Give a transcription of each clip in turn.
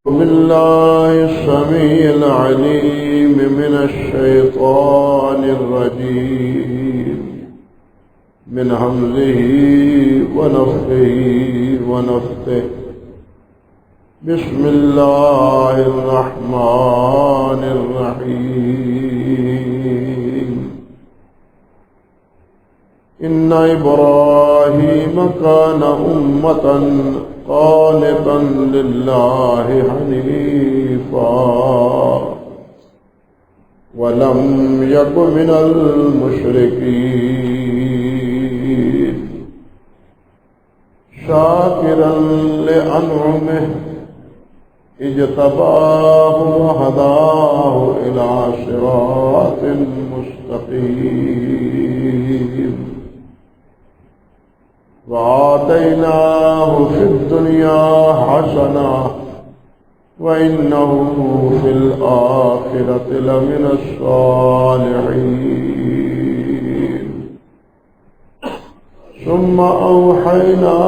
بالله السميع العليم من الشيطان الرجيم من همزه ونفخه ونفثه. بسم الله الرحمن الرحيم. إن إبراهيم كان أمة قانتا لله حنيفا ولم يك من المشركين شاكرا لأنعمه اجتباه وهداه إلى صراط مستقيم وآتيناه في الدنيا حسنة وإنه في الآخرة لمن الصالحين. ثم أوحينا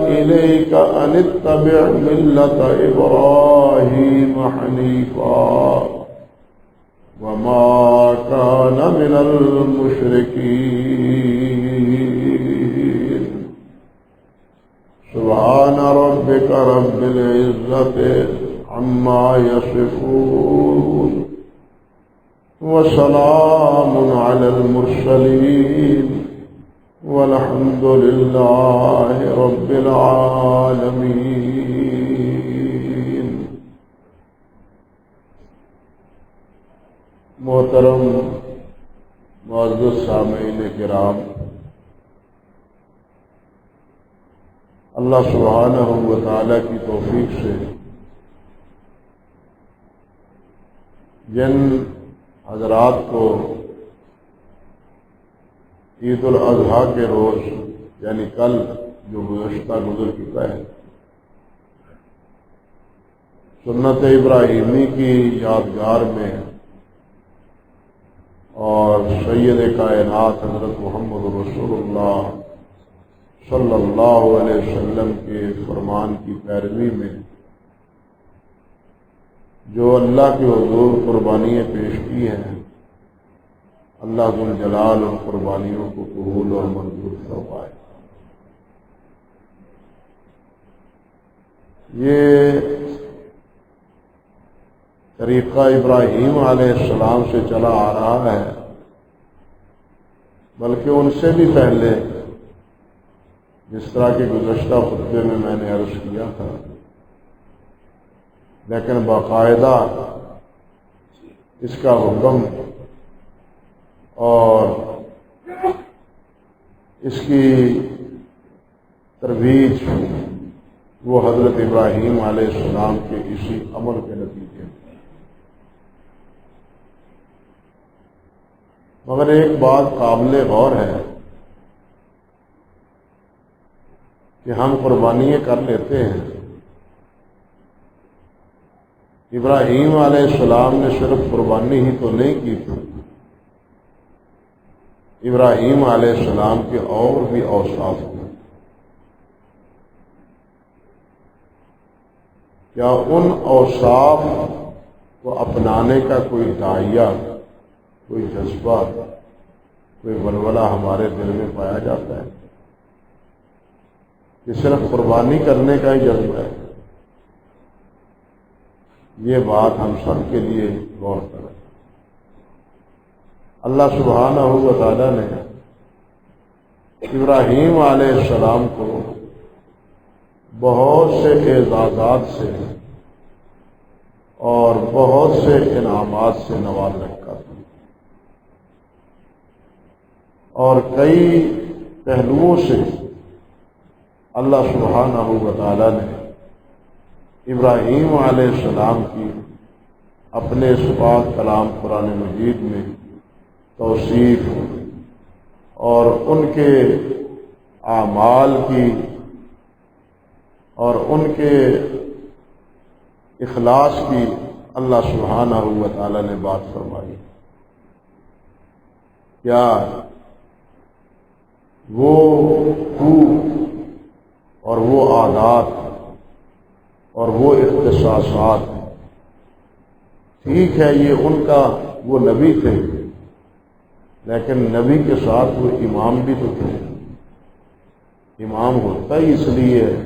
إليك أن اتبع ملة إبراهيم حنيفا وما كان من المشركين. سبحان ربك رب العزة عما يصفون وسلام على المرسلين والحمد لله رب العالمين. محترم معزز سامعین کرام، اللہ سبحانہ و تعالی کی توفیق سے جن حضرات کو عید الاضحیٰ کے روز یعنی کل جو گزشتہ گزر چکا ہے سنت ابراہیمی کی یادگار میں اور سید کائنات حضرت محمد رسول اللہ صلی اللہ علیہ وسلم کے فرمان کی پیروی میں جو اللہ کے حضور قربانیاں پیش کی ہیں، اللہ ذو الجلال ان قربانیوں کو قبول اور منظور فرمائے۔ یہ طریقہ ابراہیم علیہ السلام سے چلا آ رہا ہے، بلکہ ان سے بھی پہلے جس طرح کے گزشتہ خطبے میں نے عرض کیا تھا، لیکن باقاعدہ اس کا حکم اور اس کی ترویج وہ حضرت ابراہیم علیہ السلام کے اسی عمل کے نتیجے میں۔ مگر ایک بات قابل غور ہے کہ ہم قربانیاں کر لیتے ہیں۔ ابراہیم علیہ السلام نے صرف قربانی ہی تو نہیں کی تھی، ابراہیم علیہ السلام کے اور بھی اوصاف ہیں۔ کیا ان اوصاف کو اپنانے کا کوئی داعیہ، کوئی جذبہ، کوئی ولولہ ہمارے دل میں پایا جاتا ہے کہ صرف قربانی کرنے کا ہی جذبہ ہے؟ یہ بات ہم سب کے لیے غور کریں۔ اللہ سبحانہ و تعالی نے ابراہیم علیہ السلام کو بہت سے اعزازات سے اور بہت سے انعامات سے نواز رکھا تھا، اور کئی پہلوؤں سے اللہ سبحانہ و تعالی نے ابراہیم علیہ السلام کی اپنے اس پاک کلام قرآن مجید میں توصیف اور ان کے اعمال کی اور ان کے اخلاص کی اللہ سبحانہ و تعالی نے بات فرمائی۔ کیا وہ حقوق اور وہ عادات اور وہ اختصاصات ہیں۔ ٹھیک ہے یہ ان کا وہ نبی تھے، لیکن نبی کے ساتھ وہ امام بھی تو تھے۔ امام ہوتا ہی اس لیے ہے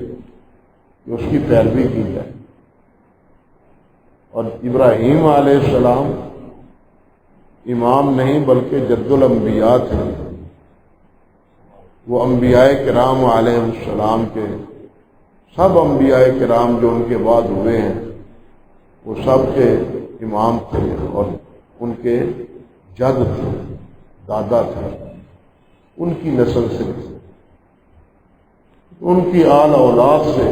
کہ اس کی پیروی کی جائے، اور ابراہیم علیہ السلام امام نہیں بلکہ جد الانبیاء تھے۔ وہ انبیاء کرام علیہ السلام کے سب انبیاء کرام جو ان کے بعد ہوئے ہیں وہ سب کے امام تھے، اور ان کے جد تھے، دادا تھے، ان کی نسل سے، ان کی آل اولاد سے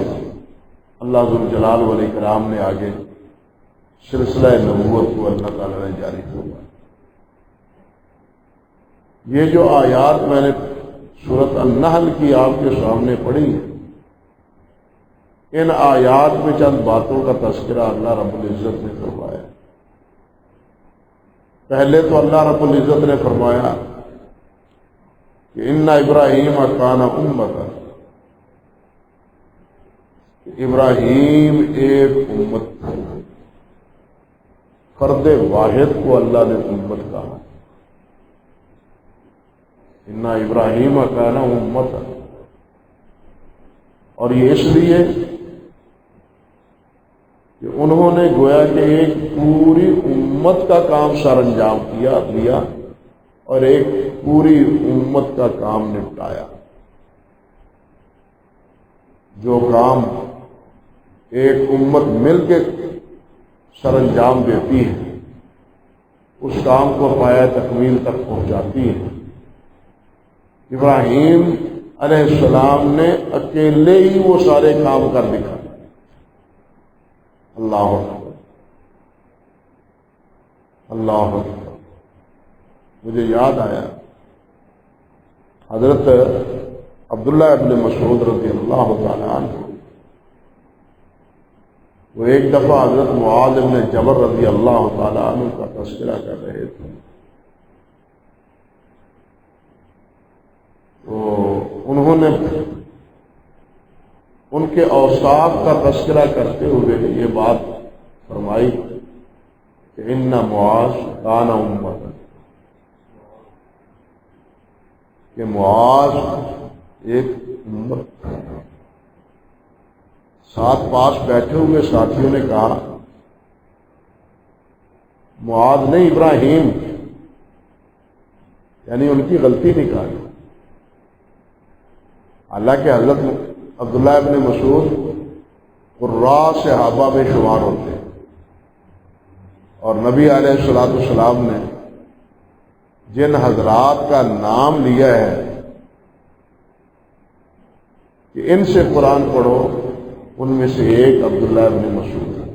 اللہ ذوالجلال والاکرام نے آگے سلسلہ نبوت کو اللہ تعالیٰ نے جاری کیا۔ یہ جو آیات میں نے سورۃ النحل کی آپ کے سامنے پڑھی، ان آیات میں چند باتوں کا تذکرہ اللہ رب العزت نے فرمایا۔ پہلے تو اللہ رب العزت نے فرمایا کہ ان ابراہیم کان امۃ، ابراہیم ایک امت تھا۔ فرد واحد کو اللہ نے امت کہا۔ ان ابراہیم کان امۃ، اور یہ اس لیے کہ انہوں نے گویا کہ ایک پوری امت کا کام سر انجام دیا اور ایک پوری امت کا کام نپٹایا۔ جو کام ایک امت مل کے سر انجام دیتی ہے اس کام کو پایہ تکمیل تک پہنچاتی ہے۔ ابراہیم علیہ السلام نے اکیلے ہی وہ سارے کام کر دکھائے۔ اللہ اکبر، اللہ اکبر۔ مجھے یاد آیا حضرت عبداللہ ابن مسعود رضی اللہ تعالی عنہ، وہ ایک دفعہ حضرت معاذ بن جبل رضی اللہ تعالی عنہ کا تذکرہ کر رہے تھے، تو انہوں نے ان کے اوصاف کا تذکرہ کرتے ہوئے یہ بات فرمائی کہ ان معاذ کان امۃ، کہ معاذ ایک امت تھا۔ ساتھ پاس بیٹھے ہوئے ساتھیوں نے کہا معاذ نہیں ابراہیم، یعنی ان کی غلطی نکالی۔ حالانکہ حضرت عبداللہ ابن مسعود قراء صحابہ میں شمار ہوتے ہیں، اور نبی علیہ الصلوۃ والسلام نے جن حضرات کا نام لیا ہے کہ ان سے قرآن پڑھو، ان میں سے ایک عبداللہ ابن مسعود ہے۔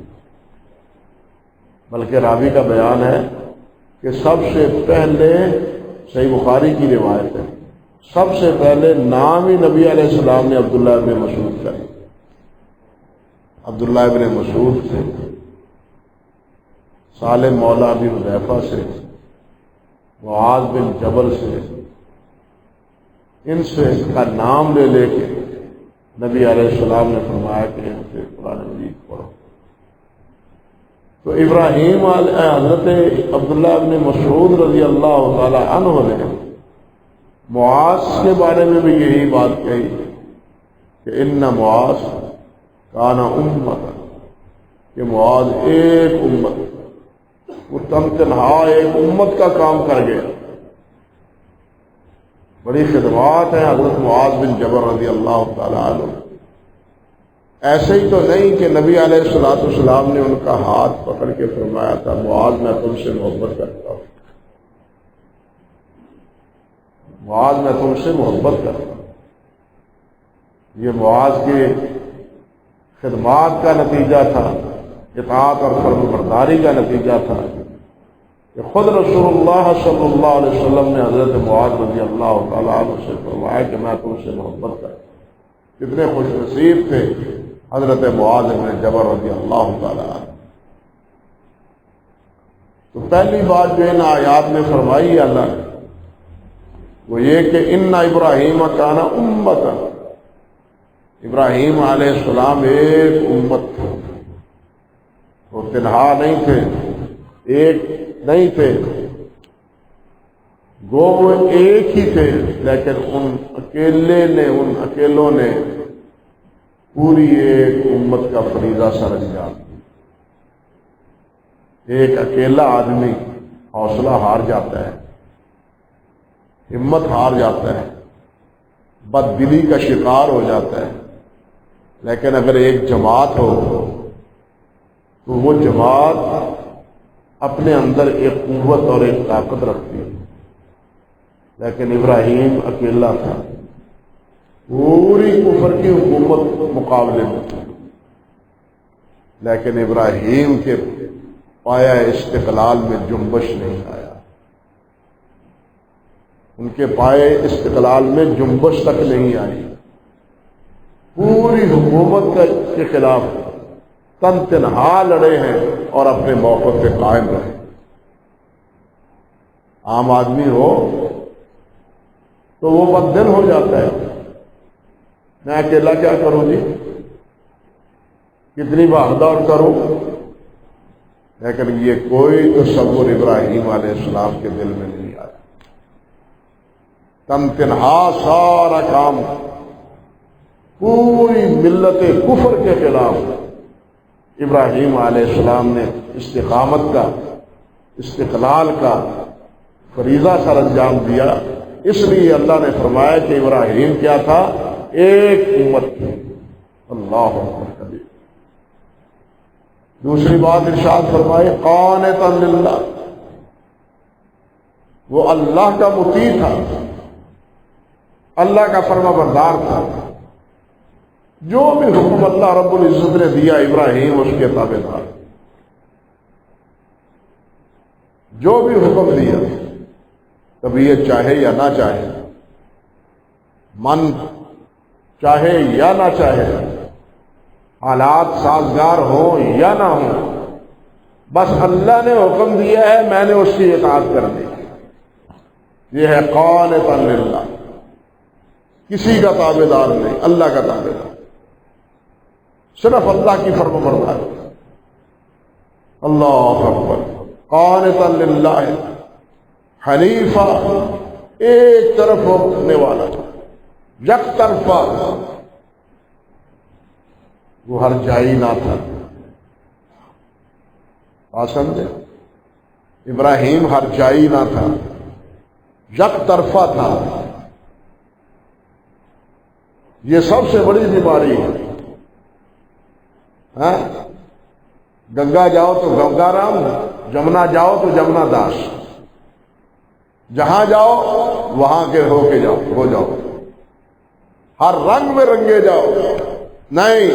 بلکہ راوی کا بیان ہے کہ سب سے پہلے، صحیح بخاری کی روایت ہے، سب سے پہلے نام ہی نبی علیہ السلام نے عبداللہ ابن مسعود کا، عبداللہ ابن مسعود سے، سالم مولا ابی حذیفہ سے، معاذ بن جبل سے، ان سے کا نام لے لے کے نبی علیہ السلام نے فرمایا کہ ان سے قرآن مجید پڑھو۔ تو ابراہیم حضرت عبداللہ ابن مسعود رضی اللہ تعالی عنہ نے معاذ کے بارے میں بھی یہی بات کہی کہ ان معاذ کان امت، کہ معاذ ایک امت، وہ تنہا ایک امت کا کام کر گیا۔ بڑی خدمات ہیں حضرت معاذ بن جبل رضی اللہ تعالی عنہ۔ ایسے ہی تو نہیں کہ نبی علیہ الصلوۃ والسلام نے ان کا ہاتھ پکڑ کے فرمایا تھا معاذ میں تم سے محبت کرتا ہوں، معاذ میں تم سے محبت کرتا ہوں۔ یہ معاذ کی خدمات کا نتیجہ تھا، اطاعت اور فرمانبرداری کا نتیجہ تھا کہ خود رسول اللہ صلی اللہ علیہ وسلم نے حضرت معاذ رضی اللہ تعالیٰ عنہ سے فرمایا کہ میں تم سے محبت کرتا ہوں۔ کتنے خوش نصیب تھے حضرت معاذ بن جبل رضی اللہ تعالیٰ عنہ۔ تو پہلی بات جو ان آیات میں فرمائی ہے اللہ نے وہ یہ کہ ان ابراہیم کان امۃ، ابراہیم علیہ السلام ایک امت تھا۔ تنہا نہیں تھے، ایک نہیں تھے، گو وہ ایک ہی تھے، لیکن ان اکیلوں نے پوری ایک امت کا فریضہ سر انجام دیا۔ ایک اکیلا آدمی حوصلہ ہار جاتا ہے، ہمت ہار جاتا ہے، بد دلی کا شکار ہو جاتا ہے، لیکن اگر ایک جماعت ہو تو وہ جماعت اپنے اندر ایک قوت اور ایک طاقت رکھتی ہے۔ لیکن ابراہیم اکیلا تھا، پوری کفر کی حکومت مقابلے میں تھی، لیکن ابراہیم کے پایا استقلال میں جنبش نہیں آیا، ان کے پائے استقلال میں جنبش تک نہیں آئی، پوری حکومت کے خلاف تن تنہا لڑے ہیں اور اپنے موقف پہ قائم رہے۔ عام آدمی ہو تو وہ بد دل ہو جاتا ہے، میں اکیلا کیا کروں جی، کتنی بھاگ دوڑ کروں، لیکن یہ کوئی تصور ابراہیم علیہ السلام کے دل میں نہیں آیا۔ تن تنہا سارا کام پوری ملت کفر کے خلاف ابراہیم علیہ السلام نے استقامت کا، استقلال کا فریضہ سر انجام دیا۔ اس لیے اللہ نے فرمایا کہ ابراہیم کیا تھا، ایک امت تھی۔ اللہ اکبر کبیر۔ دوسری بات ارشاد فرمائے قانتا للہ، وہ اللہ کا مطیع تھا، اللہ کا فرما بردار تھا، جو بھی حکم اللہ رب العزت نے دیا ابراہیم اس کے تابع دار، جو بھی حکم دیا، کبھی یہ چاہے یا نہ چاہے، من چاہے یا نہ چاہے، حالات سازگار ہوں یا نہ ہوں، بس اللہ نے حکم دیا ہے، میں نے اس کی اطاعت کرنی۔ یہ ہے قانتا للہ، کسی کا تابع دار نہیں، اللہ کا تابع دار، صرف اللہ کی فرما برداری۔ اللہ اکبر۔ قانتا للہ حنیفہ، ایک طرف ہونے والا، یک طرفہ، وہ ہر جائی نہ تھا۔ بات سمجھے؟ ابراہیم ہر جائی نہ تھا، یک طرفہ تھا۔ یہ سب سے بڑی بیماری ہے۔ ہاں، گنگا جاؤ تو گنگا رام، جمنا جاؤ تو جمنا داس، جہاں جاؤ وہاں کے ہو جاؤ، ہر رنگ میں رنگے جاؤ۔ نہیں،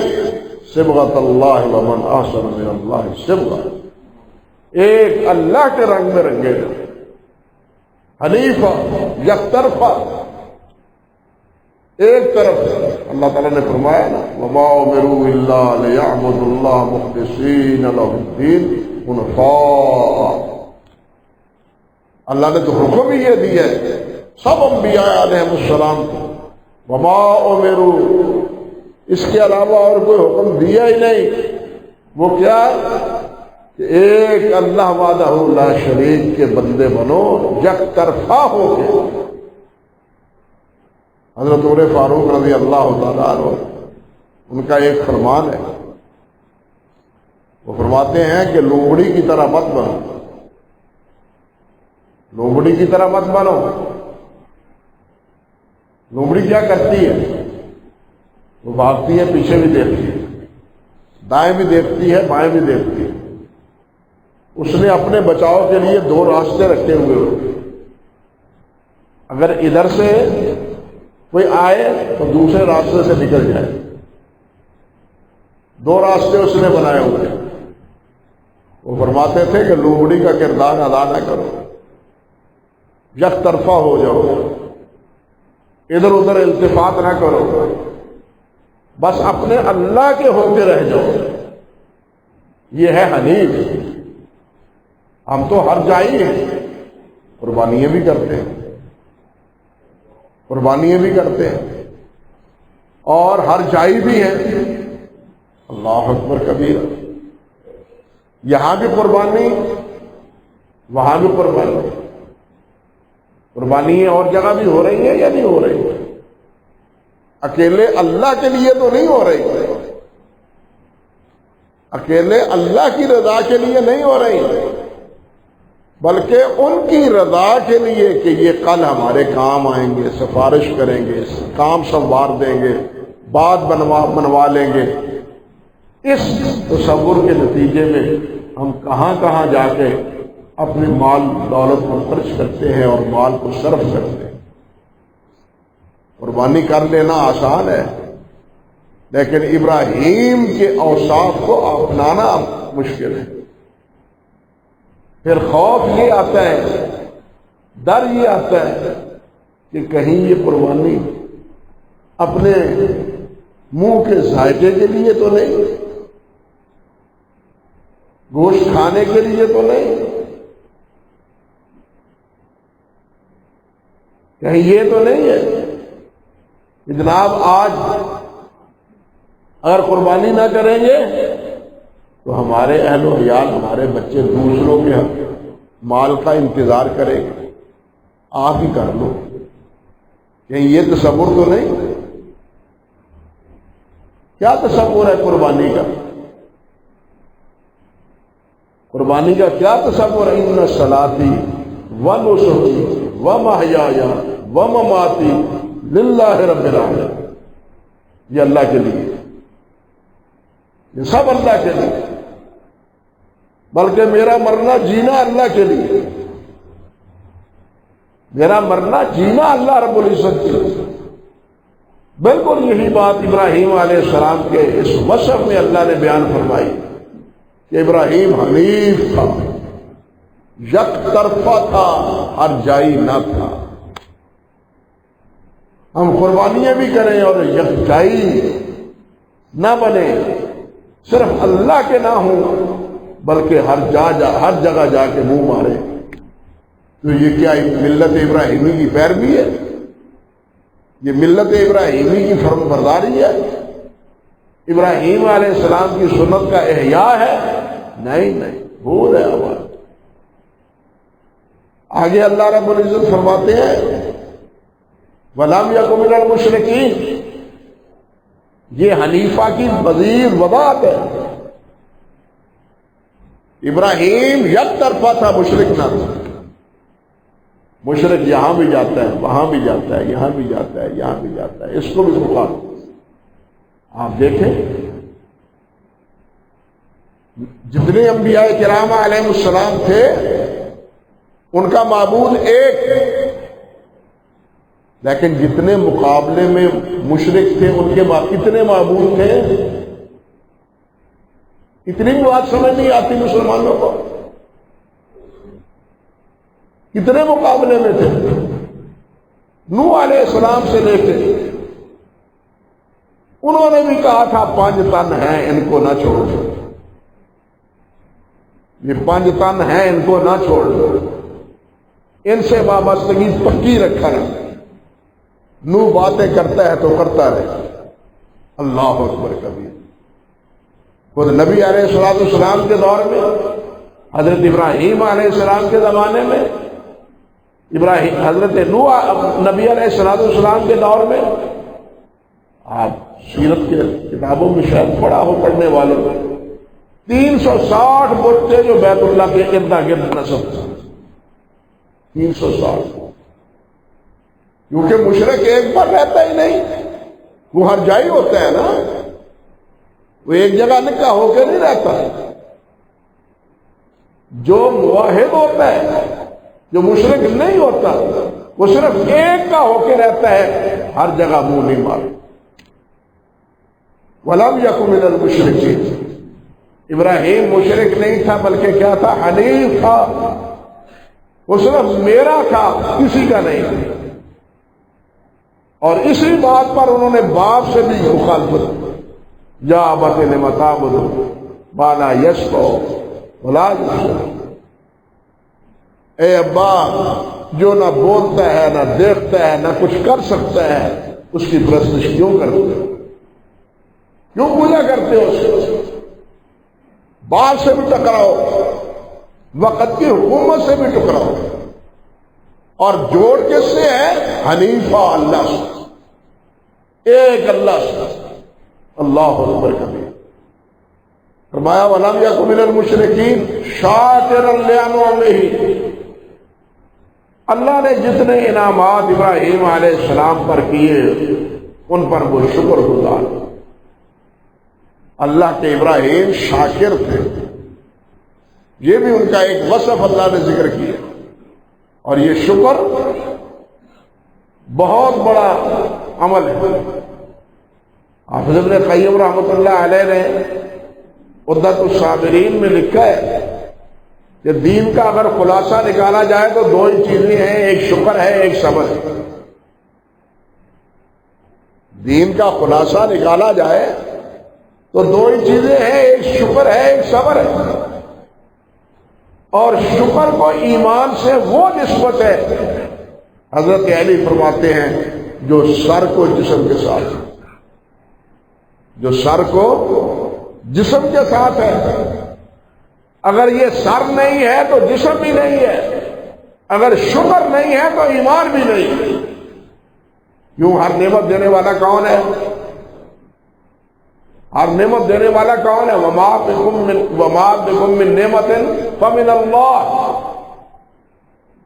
صبغۃ اللہ ومن احسن من اللہ صبغہ، ایک اللہ کے رنگ میں رنگے جاؤ، حنیفہ، یک طرفہ، ایک طرف۔ اللہ تعالیٰ نے فرمایا نا وَمَا أُمِرُوا إِلَّا لِيَعْبُدُوا اللَّهَ مُخْلِصِينَ لَهُ الدِّينَ حُنَفَاءَ۔ اللہ نے تو حکم ہی یہ دیا ہے سب انبیاء علیہ السلام کو، وَمَا أُمِرُوا، اس کے علاوہ اور کوئی حکم دیا ہی نہیں۔ وہ کیا کہ ایک اللہ وحدہ لا شریک کے بندے بنو، یک طرفہ ہو کے۔ حضرت عمر فاروق رضی اللہ تعالیٰ عنہ، ان کا ایک فرمان ہے، وہ فرماتے ہیں کہ لومڑی کی طرح مت بنو، لومڑی کی طرح مت بنو۔ لومڑی کیا کرتی ہے؟ وہ بھاگتی ہے، پیچھے بھی دیکھتی ہے، دائیں بھی دیکھتی ہے، بائیں بھی دیکھتی ہے۔ اس نے اپنے بچاؤ کے لیے دو راستے رکھے ہوئے ہوتے، اگر ادھر سے کوئی آئے تو دوسرے راستے سے نکل جائے، دو راستے اس نے بنائے ہوئے۔ وہ فرماتے تھے کہ لومڑی کا کردار ادا نہ کرو، یک طرفہ ہو جاؤ، ادھر ادھر التفات نہ کرو، بس اپنے اللہ کے ہو کے رہ جاؤ۔ یہ ہے حنیف۔ ہم تو ہر جائی ہیں، قربانیاں بھی کرتے ہیں، قربانیاں بھی کرتے ہیں، اور ہر جائی بھی ہیں۔ اللہ اکبر کبیر۔ یہاں بھی قربانی، وہاں بھی قربانی. قربانی اور جگہ بھی ہو رہی ہے یا نہیں ہو رہی؟ اکیلے اللہ کے لیے تو نہیں ہو رہی، اکیلے اللہ کی رضا کے لیے نہیں ہو رہی، بلکہ ان کی رضا کے لیے کہ یہ کل ہمارے کام آئیں گے، سفارش کریں گے، کام سنوار دیں گے، بات منوا لیں گے. اس تصور کے نتیجے میں ہم کہاں کہاں جا کے اپنے مال دولت کو خرچ کرتے ہیں اور مال کو صرف کرتے ہیں. قربانی کر لینا آسان ہے، لیکن ابراہیم کے اوصاف کو اپنانا مشکل ہے. پھر خوف یہ آتا ہے، ڈر یہ آتا ہے کہ کہیں یہ قربانی اپنے منہ کے ذائقے کے لیے تو نہیں، گوشت کھانے کے لیے تو نہیں، کہیں یہ تو نہیں ہے کہ جناب آج اگر قربانی نہ کریں گے تو ہمارے اہل و عیال، ہمارے بچے دوسروں کے مال کا انتظار کریں گے، آپ ہی کر لو. کہیں یہ تصور تو نہیں؟ کیا تصور ہے قربانی کا؟ قربانی کا کیا تصور ہے؟ ان صلاتی و نسکی و محیای و مماتی للہ رب العالمین. یہ اللہ کے لیے، یہ سب اللہ کے لیے، بلکہ میرا مرنا جینا اللہ کے لیے، میرا مرنا جینا اللہ رب العزت کے لیے. بالکل یہی بات ابراہیم علیہ السلام کے اس وصف میں اللہ نے بیان فرمائی کہ ابراہیم حنیف تھا، یک طرفہ تھا، ہر جائی نہ تھا. ہم قربانیاں بھی کریں اور یکجائی نہ بنے، صرف اللہ کے نہ ہوں بلکہ ہر جگہ جا کے منہ مارے، تو یہ کیا ملت ابراہیمی کی پیروی ہے؟ یہ ملت ابراہیمی کی فرم برداری ہے؟ ابراہیم علیہ السلام کی سنت کا احیاء ہے؟ نہیں، بھول ہے ہمارا. آگے اللہ رب العزت فرماتے ہیں وَلَمْ يَكُن مِّنَ الْمُشْرِكِينَ. یہ حنیفہ کی مزید وضاحت ہے. ابراہیم یک طرفہ تھا، مشرک نہ تھا. مشرک یہاں بھی جاتا ہے، وہاں بھی جاتا ہے، یہاں بھی جاتا ہے، یہاں بھی جاتا ہے، اس کو بھی پکار. آپ دیکھیں جتنے انبیاء کرام علیہ السلام تھے ان کا معبود ایک، لیکن جتنے مقابلے میں مشرک تھے ان کے کتنے معبود تھے؟ اتنی بھی بات سمجھ نہیں آتی مسلمانوں کو. کتنے مقابلے میں تھے؟ نوح علیہ السلام سے لے کے انہوں نے بھی کہا تھا 5 تن ہیں ان کو نہ چھوڑ دو، یہ 5 تن ہیں ان کو نہ چھوڑ دو، ان سے وابستگی پکی رکھا ہے. نوح باتیں کرتا ہے تو کرتا رہے. اللہ اکبر کبیر. خود نبی علیہ السلام کے دور میں، حضرت ابراہیم علیہ السلام کے زمانے میں، حضرت نوح نبی علیہ السلام کے دور میں، آپ سیرت کے کتابوں میں شاید پڑھا ہو پڑھنے والوں میں، 360 بت تھے جو بیت اللہ کے ارد گرد نصب تھا. 360. کیونکہ مشرک ایک بار رہتا ہی نہیں، وہ ہر جائی ہوتا ہے نا، وہ ایک جگہ نکاح ہو کے نہیں رہتا. جو موحد ہوتا ہے، جو مشرک نہیں ہوتا، وہ صرف ایک کا ہو کے رہتا ہے، ہر جگہ منہ نہیں مارے. وَلَمْ يَكُن مِّنَ الْمُشْرِكِينَ. ابراہیم مشرک نہیں تھا بلکہ کیا تھا؟ حنیف تھا. وہ صرف میرا تھا، کسی کا نہیں. اور اسی بات پر انہوں نے باپ سے بھی مخالفت کی. یا ابت لم تعبد ما لا یشفع ولا یبصر. اے ابا، جو نہ بولتا ہے، نہ دیکھتا ہے، نہ کچھ کر سکتا ہے، اس کی پرستش کیوں کرتے ہو؟ کیوں پوجا کرتے ہو؟ بال سے بھی ٹکراؤ، وقت کی حکومت سے بھی ٹکراؤ، اور جوڑ کس سے ہے؟ حنیفہ، اللہ سے، ایک اللہ سے۔ اللہ اکبر کبیر۔ فرمایا وَلَمْ يَكُن مِّنَ الْمُشْرِكِينَ شَاكِرًا لِّأَنْعُمِهِ۔ اللہ نے جتنے انعامات ابراہیم علیہ السلام پر کیے ان پر وہ شکر گزار۔ اللہ کے ابراہیم شاکر تھے، یہ بھی ان کا ایک وصف اللہ نے ذکر کیا، اور یہ شکر بہت بڑا عمل ہے۔ حافظ ابن قیم رحمۃ اللہ علیہ نے عدت الصابرین میں لکھا ہے کہ دین کا اگر خلاصہ نکالا جائے تو دو ہی چیزیں ہیں، ایک شکر ہے، ایک صبر ہے۔ دین کا خلاصہ نکالا جائے تو دو ہی چیزیں ہیں، ایک شکر ہے، ایک صبر ہے۔ اور شکر کو ایمان سے وہ نسبت ہے، حضرت علی فرماتے ہیں، جو سر کو جسم کے ساتھ، جو سر کو جسم کے ساتھ ہے۔ اگر یہ سر نہیں ہے تو جسم بھی نہیں ہے، اگر شکر نہیں ہے تو ایمان بھی نہیں ہے۔ کیوں؟ ہر نعمت دینے والا کون ہے؟ ہر نعمت دینے والا کون ہے؟ وما بکم من نعمت فمن اللہ۔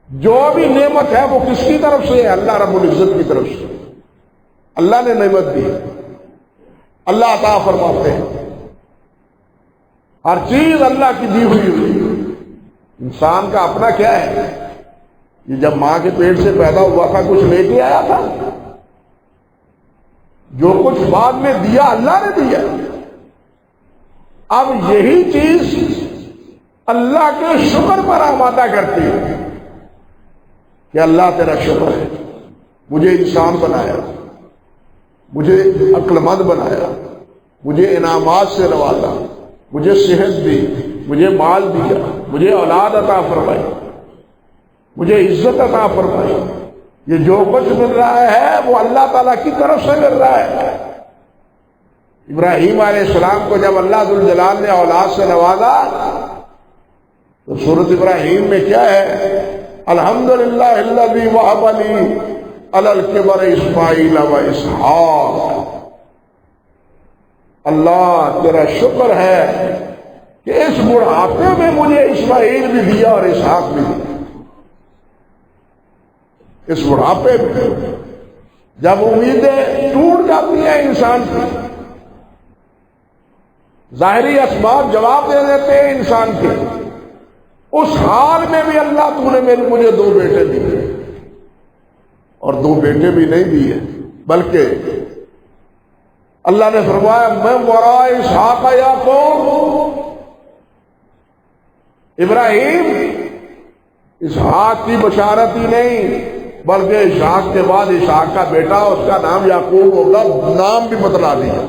جو بھی نعمت ہے وہ کس کی طرف سے ہے؟ اللہ رب العزت کی طرف سے۔ اللہ نے نعمت دی، اللہ عطا فرماتے ہیں، ہر چیز اللہ کی دی ہوئی ہوئی۔ انسان کا اپنا کیا ہے؟ یہ جب ماں کے پیٹ سے پیدا ہوا تھا کچھ لے کے آیا تھا؟ جو کچھ بعد میں دیا اللہ نے دیا۔ اب یہی چیز اللہ کے شکر پر آمادہ کرتی ہے کہ اللہ تیرا شکر ہے، مجھے انسان بنایا، مجھے عقل مند بنایا، مجھے انعامات سے نوازا، مجھے صحت دی، مجھے مال دیا، مجھے اولاد عطا فرمائی، مجھے عزت عطا فرمائی۔ یہ جو کچھ مل رہا ہے وہ اللہ تعالیٰ کی طرف سے مل رہا ہے۔ ابراہیم علیہ السلام کو جب اللہ ذوالجلال نے اولاد سے نوازا تو سورۃ ابراہیم میں کیا ہے؟ الحمدللہ الذی وہب لی علی الکبر اسماعیل و اسحاق۔ اللہ تیرا شکر ہے کہ اس بڑھاپے میں مجھے اسماعیل بھی دیا اور اسحاق بھی دیا۔ اس بڑھاپے میں جب امیدیں ٹوٹ جاتی ہیں انسان کی، ظاہری اسباب جواب دے دیتے ہیں انسان کے، اس حال میں بھی اللہ تو نے مجھے دو بیٹے دیے، اور دو بیٹے بھی نہیں دیے بلکہ اللہ نے فرمایا میں وراء اسحاق یعقوب۔ ابراہیم اسحاق کی بشارت ہی نہیں بلکہ اسحاق کے بعد اسحاق کا بیٹا اس کا نام یعقوب ہوگا، نام بھی بتلا دیا۔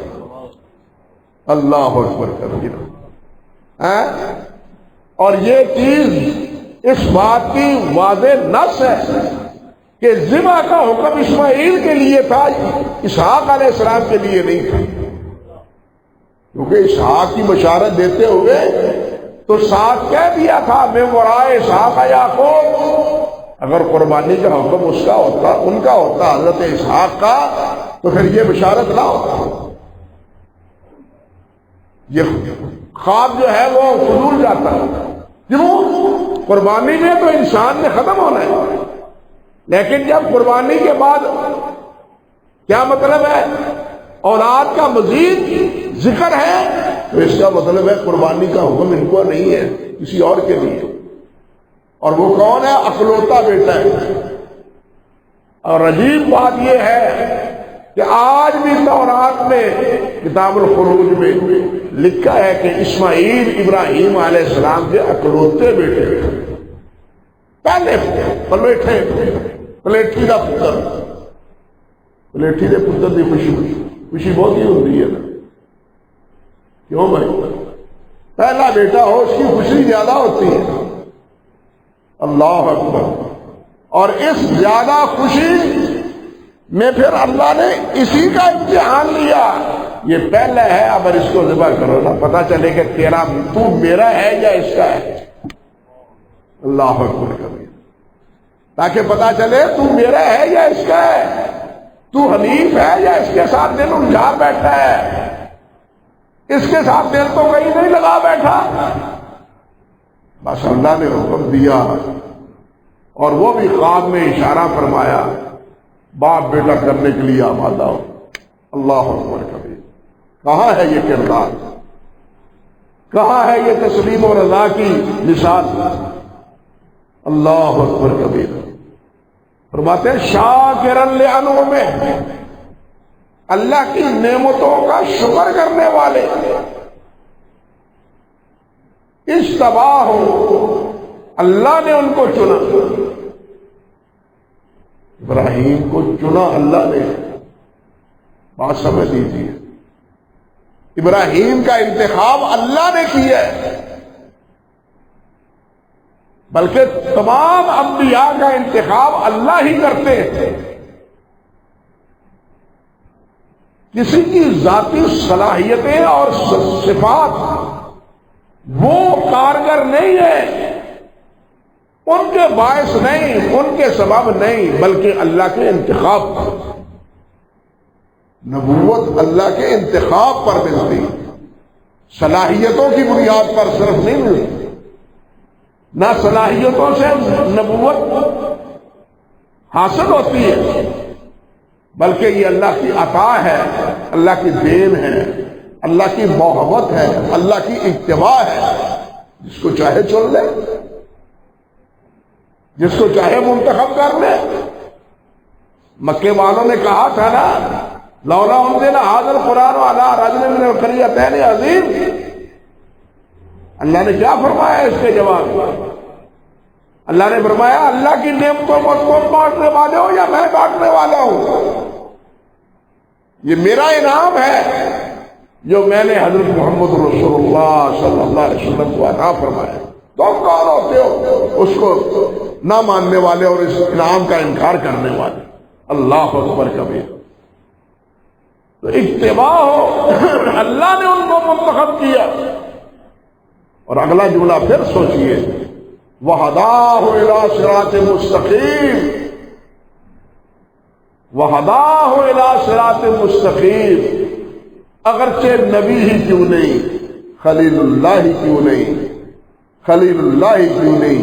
اللہ اکبر کبیرہ۔ اور یہ چیز اس بات کی واضح نص ہے کہ ذبح کا حکم اسماعیل کے لیے تھا، اسحاق علیہ السلام کے لیے نہیں تھا، کیونکہ اسحاق کی بشارت دیتے ہوئے تو ساتھ کہہ دیا تھا میں وراء اسحاق یعقوب۔ اگر قربانی کا حکم اس کا ہوتا، ان کا ہوتا، حضرت اسحاق کا، تو پھر یہ بشارت نہ ہوتا۔ یہ خواب جو ہے وہ فضول جاتا ہے۔ کیوں؟ قربانی میں تو انسان نے ختم ہونا ہے، لیکن جب قربانی کے بعد کیا مطلب ہے؟ اولاد کا مزید ذکر ہے، تو اس کا مطلب ہے قربانی کا حکم ان کو نہیں ہے، کسی اور کے لیے۔ اور وہ کون ہے؟ اکلوتا بیٹا ہے۔ اور عجیب بات یہ ہے کہ آج بھی تورات میں کتاب الخروج میں لکھا ہے کہ اسماعیل ابراہیم علیہ السلام کے اکلوتے بیٹے تھے، پہلے پلیٹھی کا پتر، پلیٹھی کے پتر کی خوشی بہت ہی ہوتی ہے نا، کیوں بھائی؟ پہلا بیٹا ہو اس کی خوشی زیادہ ہوتی ہے۔ اللہ اکبر۔ اور اس زیادہ خوشی میں پھر اللہ نے اسی کا امتحان لیا، یہ پہلا ہے، اب اس کو ذبح کرو نا، پتہ چلے کہ تیرا تو میرا ہے یا اس کا ہے۔ اللہ اکبر کبیر، تاکہ پتہ چلے تو میرا ہے یا اس کا ہے، تو حنیف ہے یا اس کے ساتھ دل الجھا بیٹھا ہے، اس کے ساتھ دل تو کہیں نہیں لگا بیٹھا۔ بس اللہ نے حکم دیا، اور وہ بھی خواب میں اشارہ فرمایا، باپ بیٹا کرنے کے لیے آمادہ ہو۔ اللہ اکبر کبیر، کہاں ہے یہ کردار، کہاں ہے یہ تسلیم و رضا کی مثال؟ اللہ اکبر کبیر۔ فرماتے ہیں شاکرن لانعمہ، اللہ کی نعمتوں کا شکر کرنے والے، اجتباہ، اللہ نے ان کو چنا، ابراہیم کو چنا اللہ نے۔ بات سمجھ لیجیے، ابراہیم کا انتخاب اللہ نے کیا ہے، بلکہ تمام انبیاء کا انتخاب اللہ ہی کرتے ہیں۔ کسی کی ذاتی صلاحیتیں اور صفات وہ کارگر نہیں ہے، ان کے باعث نہیں، ان کے سبب نہیں، بلکہ اللہ کے انتخاب پر۔ نبوت اللہ کے انتخاب پر ملتی، صلاحیتوں کی بنیاد پر صرف نہیں ملتی۔ نہ صلاحیتوں سے نبوت حاصل ہوتی ہے، بلکہ یہ اللہ کی عطا ہے، اللہ کی دین ہے، اللہ کی محبت ہے، اللہ کی اتباع ہے۔ جس کو چاہے چن لے، جس کو چاہے منتخب کر لے۔ مکے والوں نے کہا تھا نا، لولا انزل ھذا القرآن علی رجل من القریتین عظیم، اللہ نے کیا فرمایا اس کے جواب میں؟ اللہ نے فرمایا اللہ کی نعمتوں کو تم بانٹنے والے ہو یا میں بانٹنے والا ہوں؟ یہ میرا انعام ہے جو میں نے حضرت محمد رسول اللہ صلی اللہ علیہ وسلم کو عطا فرمایا۔ تم کون ہوتے ہو اس کو نہ ماننے والے اور اس انعام کا انکار کرنے والے؟ اللہ اکبر کبیر۔ تو اتباع ہو، اللہ نے ان کو منتخب کیا۔ اور اگلا جملہ پھر سوچئے، وَهَدَاهُ إِلَىٰ صِرَاطٍ مُسْتَقِيمٍ، وَهَدَاهُ إِلَىٰ صِرَاطٍ مُسْتَقِيمٍ، اگرچہ نبی ہی کیوں نہیں، خلیل اللہ ہی کیوں نہیں، خلیل اللہ ہی کیوں نہیں،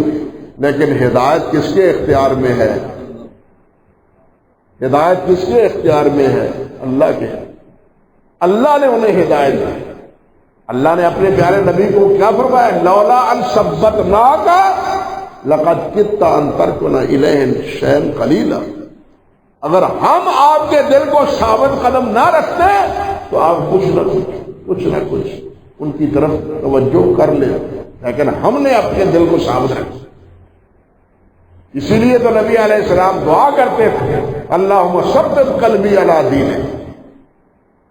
لیکن ہدایت کس کے اختیار میں ہے؟ ہدایت کس کے اختیار میں ہے؟ اللہ کے۔ اللہ نے انہیں ہدایت دی۔ اللہ نے اپنے پیارے نبی کو کیا فرمایا؟ لولا ان ثبتناک لقد کدت ان ترکن الیہم شیئا قلیلا، اگر ہم آپ کے دل کو ثابت قدم نہ رکھتے تو آپ کچھ نہ کچھ ان کی طرف توجہ کر لیں، لیکن ہم نے اپنے دل کو ثابت رکھا۔ اسی لیے تو نبی علیہ السلام دعا کرتے تھے، اللہم ثبت قلبی علی دینک،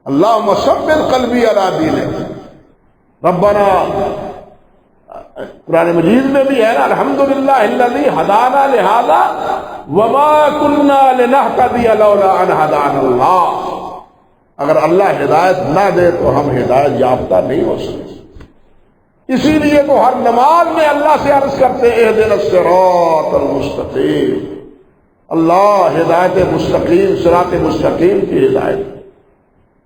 اللہم ثبت قلبی علی دینک۔ ربنا، قرآن مجید میں بھی ہے نا، الحمدللہ الذی ہدانا لہذا وما کنا لنہتدی لولا ان ہدانا اللہ۔ اگر اللہ ہدایت نہ دے تو ہم ہدایت یافتہ نہیں ہو سکتے۔ اسی لیے تو ہر نماز میں اللہ سے عرض کرتے اہدنا الصراط المستقیم، اللہ ہدایت مستقیم، صراط مستقیم کی ہدایت۔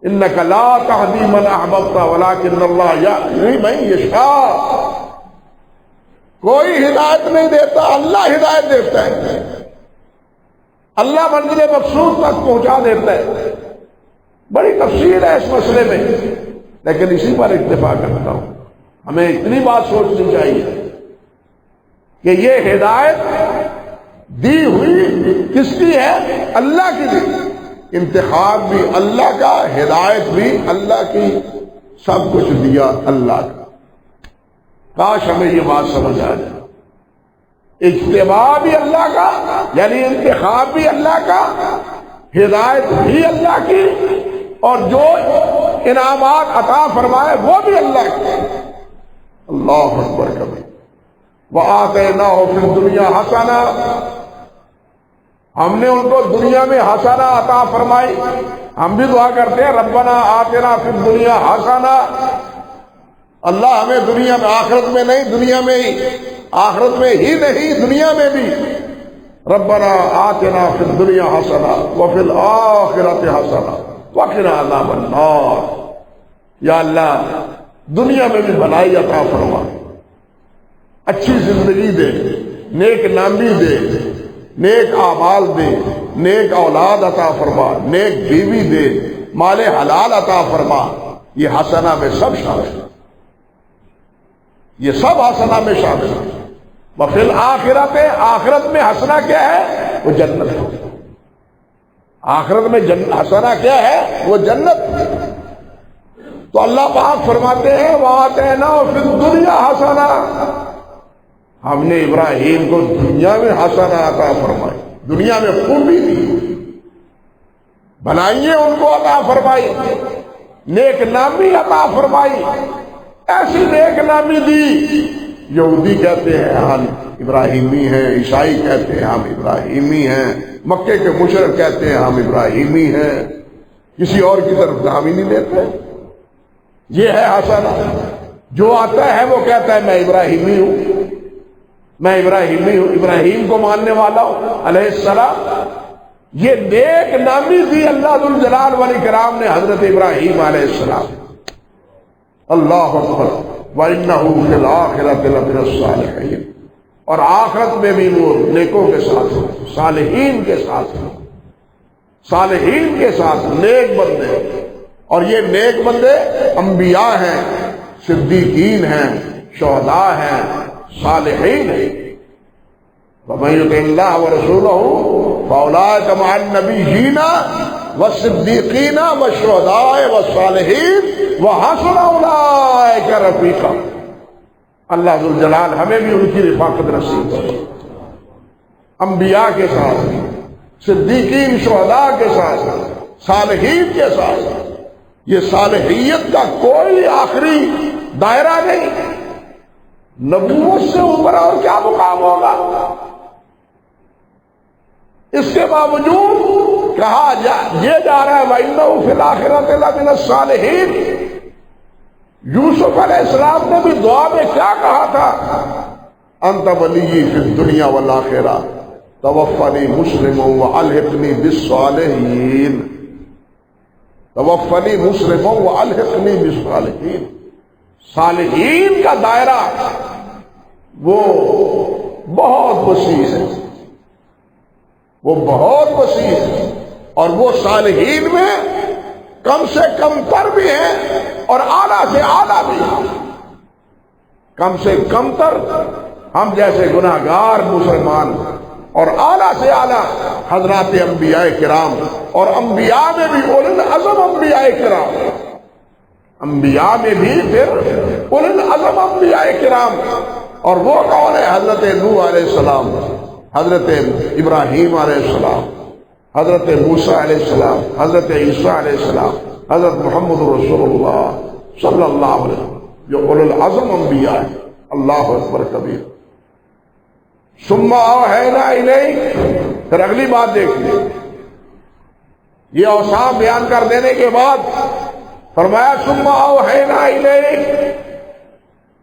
انک لا تہدی من احببت ولکن اللہ یہدی من یشاء، کوئی ہدایت نہیں دیتا، اللہ ہدایت دیتا ہے، اللہ منزل مقصود تک پہنچا دیتا ہے۔ بڑی تفصیل ہے اس مسئلے میں، لیکن اسی پر اکتفا کرتا ہوں۔ ہمیں اتنی بات سوچنی چاہیے کہ یہ ہدایت دی ہوئی کس کی ہے؟ اللہ کی دی، انتخاب بھی اللہ کا، ہدایت بھی اللہ کی، سب کچھ دیا اللہ کا۔ کاش ہمیں یہ بات سمجھ آ جائے، اجتباع بھی اللہ کا، یعنی انتخاب بھی اللہ کا، ہدایت بھی اللہ کی، اور جو انعامات عطا فرمائے وہ بھی اللہ کے۔ اللہ اکبر کبیر۔ وَآتَيْنَاهُ فِي الدُّنْيَا حَسَنَةً، ہم نے ان کو دنیا میں حسنہ عطا فرمائی. ہم بھی دعا کرتے ہیں ربنا آتنا فی الدنیا حسنہ. اللہ ہمیں دنیا میں، آخرت میں نہیں، دنیا میں ہی، آخرت میں ہی نہیں دنیا میں بھی ربنا آتنا فی الدنیا حسنہ وفی الآخرۃ حسنہ وقنا عذاب النار. یا اللہ دنیا میں بھی بھلائی عطا فرما، اچھی زندگی دے، نیک نامی دے، نیک اعمال دے، نیک اولاد عطا فرما، نیک بیوی دے، مال حلال عطا فرما. یہ حسنہ میں سب شامل ہے، یہ سب حسنہ میں شامل ہے. وفی الآخرۃ، آخرت میں حسنہ کیا ہے؟ وہ جنت ہے. آخرت میں حسنہ کیا ہے؟ وہ جنت. تو اللہ پاک فرماتے ہیں وَآتَيْنَاهُ فِي الدُّنْيَا حَسَنَةً، ہم نے ابراہیم کو دنیا میں حسنہ عطا فرمائی، دنیا میں خوبی دی، بھلائیاں ان کو عطا فرمائی، نیک نامی عطا فرمائی. ایسی نیک نامی دی، یہودی کہتے ہیں ہم ابراہیمی ہیں، عیسائی کہتے ہیں ہم ابراہیمی ہیں، مکے کے مشرک کہتے ہیں ہم ابراہیمی ہیں، کسی اور کی طرف دھیان ہی نہیں دیتے. یہ ہے حسنہ. جو آتا ہے وہ کہتا ہے میں ابراہیمی ہوں، میں ابراہیمی ہوں، ابراہیم کو ماننے والا ہوں علیہ السلام. یہ نیک نامی دی اللہ ذو الجلال والاکرام نے حضرت ابراہیم علیہ السلام. اللہ اکبر. وَإِنَّهُ فِي الْآخِرَةِ لَمِنَ الصَّالِحِينَ، اور آخرت میں بھی وہ نیکوں کے ساتھ، صالحین کے ساتھ، صالحین کے ساتھ، نیک بندے. اور یہ نیک بندے انبیاء ہیں، صدیقین ہیں، شہداء ہیں، صالحین ہیں. وَمَن يُطِعِ اللَّهَ وَرَسُولَهُ فَأُولَٰئِكَ مَعَ النَّبِيِّينَ وَالصِّدِّيقِينَ وَالشُّهَدَاءِ وَالصَّالِحِينَ وَحَسُنَ أُولَٰئِكَ رَفِيقًا. اللہ ذو الجلال ہمیں بھی ان کی رفاقت نصیب کرے. انبیاء کے ساتھ، صدیقین، شہداء کے ساتھ، صالحین کے ساتھ. یہ صالحیت کا کوئی آخری دائرہ نہیں. نبوت سے اوپر اور کیا مقام ہوگا؟ اس کے باوجود کہا یہ جا رہا ہے وَإِنَّهُ فِي الْآخِرَةِ لَمِنَ الصَّالِحِينَ. یوسف علیہ السلام نے بھی دعا میں کیا کہا تھا؟ انت ولی فی الدنیا والآخرہ توفنی مسلما والحقنی بالصالحین. توفنی مسلما والحقنی بالصالحین. صالحین کا دائرہ وہ بہت وسیع ہے، وہ بہت وسیع ہے. اور وہ صالحین میں کم سے کم تر بھی ہیں اور اعلیٰ سے اعلیٰ بھی ہیں. کم سے کم تر ہم جیسے گناہگار مسلمان، اور اعلیٰ سے اعلیٰ حضرات انبیاء کرام. اور انبیاء میں بھی اولو العزم انبیاء کرام، انبیاء میں بھی پھر اولو العزم انبیاء کرام. اور وہ کون ہے؟ حضرت نوح علیہ السلام، حضرت ابراہیم علیہ السلام، حضرت موسیٰ علیہ السلام، حضرت عیسیٰ علیہ السلام، حضرت محمد رسول اللہ صلی اللہ علیہ وسلم، جو اولو العزم انبیاء ہیں. اللہ اکبر کبیر. ثم اوحینا الیک. پھر اگلی بات دیکھیے، یہ اوصاف بیان کر دینے کے بعد فرمایا ثم اوحینا الیک،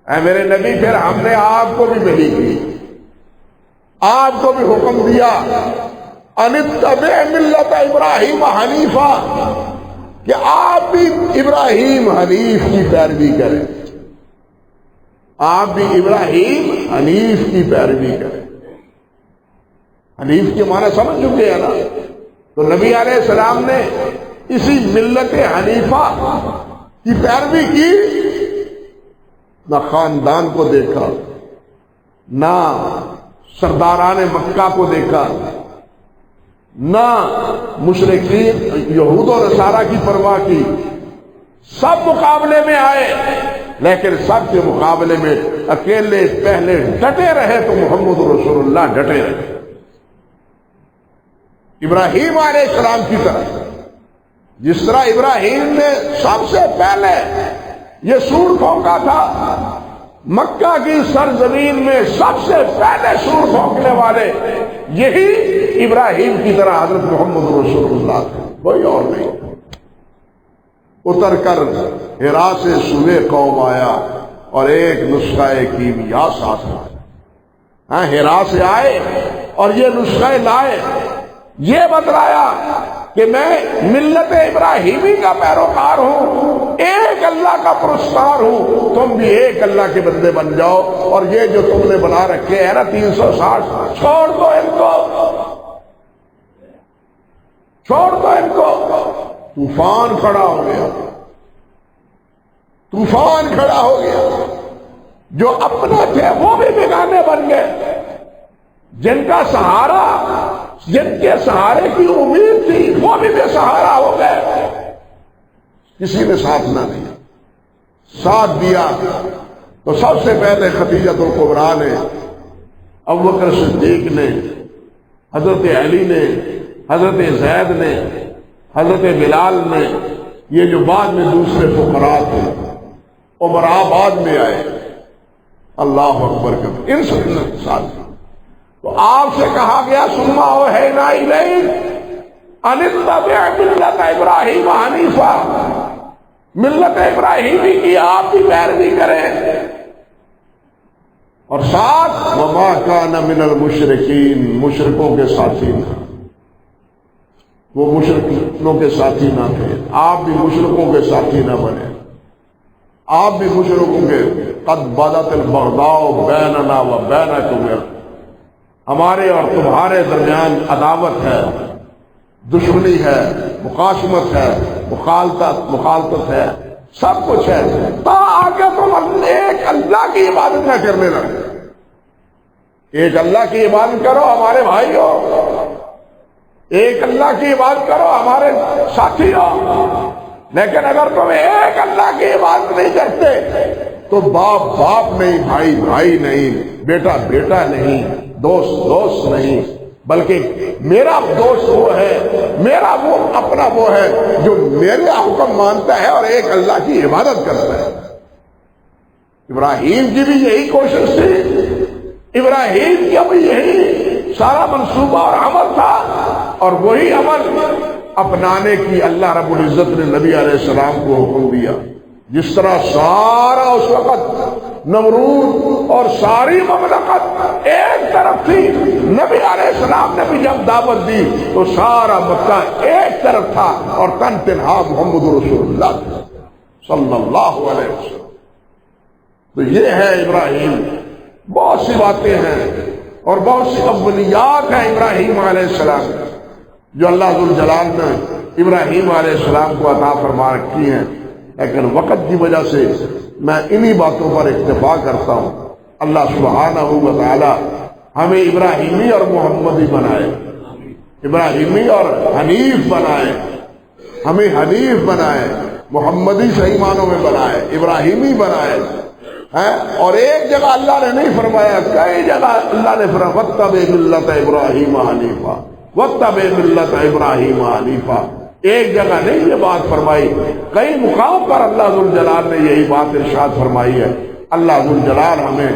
اے میرے نبی پھر ہم نے آپ کو بھی وحی کی، آپ کو بھی حکم دیا ان اتبع ملت ابراہیم حنیفا، کہ آپ بھی ابراہیم حنیف کی پیروی کریں. آپ بھی ابراہیم حنیف کی پیروی کریں. حنیف کے معنی سمجھ چکے ہیں نا؟ تو نبی علیہ السلام نے اسی ملت حنیفہ کی پیروی کی. نہ خاندان کو دیکھا، نہ سرداران مکہ کو دیکھا، نہ مشرکین یہود و نصارہ کی پرواہ کی. سب مقابلے میں آئے، لیکن سب کے مقابلے میں اکیلے پہلے ڈٹے رہے تو محمد رسول اللہ ڈٹے رہے. ابراہیم علیہ السلام کی طرح، جس طرح ابراہیم نے سب سے پہلے یہ سور پھونکا تھا، مکہ کی سرزمین میں سب سے پہلے سور پھونکنے والے یہی ابراہیم کی طرح حضرت محمد رسول اللہ تھے، کوئی اور نہیں۔ اتر کر حرا سے سوئے قوم آیا اور ایک نسخہ کیمیا ساتھ آیا۔ حرا سے آئے اور یہ نسخہ لائے، یہ بتلایا کہ میں ملت ابراہیمی کا پیروکار ہوں، ایک اللہ کا پرستار ہوں، تم بھی ایک اللہ کے بندے بن جاؤ، اور یہ جو تم نے بنا رکھے ہیں نا 360 چھوڑ دو ان کو، چھوڑ دو ان کو۔ طوفان کھڑا ہو گیا، طوفان کھڑا ہو گیا۔ جو اپنے تھے وہ بھی بیگانے بن گئے، جن کا سہارا، جن کے سہارے کی امید تھی وہ بھی بے سہارا ہو گئے، کسی نے ساتھ نہ دیا۔ ساتھ دیا تو سب سے پہلے خدیجۃ الکبریٰ نے، ابوبکر صدیق نے، حضرت علی نے، حضرت زید نے، حضرت بلال نے، یہ جو بعد میں دوسرے فقراء تھے عمراء بعد میں آئے، اللہ اکبر کبھی، ان سب نے ساتھ دیا۔ تو آپ سے کہا گیا ثم اوحینا الیک ان اتبع ملت ابراہیم حنیفا، ملت ابراہیمی کی آپ کی پیروی کریں، اور ساتھ وما کان من المشرکین، مشرکوں کے ساتھی نہ، وہ مشرکوں کے ساتھی نہ تھے، آپ بھی مشرکوں کے ساتھی نہ بنے، آپ بھی مشرکوں کے قد بدت البغضاء بیننا و بینکم، ہمارے اور تمہارے درمیان عداوت ہے، دشمنی ہے، مقاسمت ہے، مخالطت ہے، سب کچھ ہے، تا آگے تم ایک اللہ کی عبادت نہ کرنے لگے۔ ایک اللہ کی عبادت کرو ہمارے بھائی ہو، ایک اللہ کی عبادت کرو ہمارے ساتھی ہو، لیکن اگر تم ایک اللہ کی عبادت نہیں کرتے تو باپ باپ نہیں، بھائی بھائی نہیں، بیٹا بیٹا نہیں، دوست دوست نہیں، بلکہ میرا دوست وہ ہے، میرا وہ اپنا وہ ہے جو میرے حکم مانتا ہے اور ایک اللہ کی عبادت کرتا ہے۔ ابراہیم کی بھی یہی کوشش تھی، ابراہیم کا بھی یہی سارا منصوبہ اور عمل تھا، اور وہی عمل اپنانے کی اللہ رب العزت نے نبی علیہ السلام کو حکم دیا۔ جس طرح سارا اس وقت نمرود اور ساری مملکت ایک طرف تھی، نبی علیہ السلام نے بھی جب دعوت دی تو سارا مکہ ایک طرف تھا، اور تن تنہا محمد رسول اللہ صلی اللہ علیہ وسلم۔ تو یہ ہے ابراہیم، بہت سی باتیں ہیں اور بہت سی اولیات ہیں ابراہیم علیہ السلام جو اللہ ذوالجلال نے ابراہیم علیہ السلام کو عطا فرما رکھی ہیں، لیکن وقت کی وجہ سے میں انہی باتوں پر اکتفا کرتا ہوں۔ اللہ سبحانہ و تعالی ہمیں ابراہیمی اور محمدی بنائے، ابراہیمی اور حنیف بنائے، ہمیں حنیف بنائے، محمدی صحیح معنوں میں بنائے، ابراہیمی بنائے۔ اور ایک جگہ اللہ نے نہیں فرمایا، کئی جگہ اللہ نے فرمایا واتبع ملت ابراہیم حنیفا، واتبع ملت ابراہیم حنیفا۔ ایک جگہ نہیں یہ بات فرمائی، کئی مقام پر اللہ ذوالجلال نے یہی بات ارشاد فرمائی ہے۔ اللہ ذوالجلال ہمیں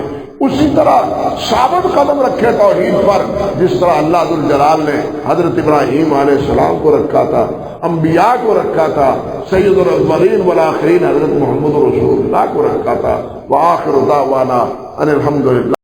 اسی طرح ثابت قدم رکھے توحید پر جس طرح اللہ ذوالجلال نے حضرت ابراہیم علیہ السلام کو رکھا تھا، انبیاء کو رکھا تھا، سید الاولین والآخرین حضرت محمد رسول اللہ کو رکھا تھا۔ وآخر دعوانا ان الحمدللہ۔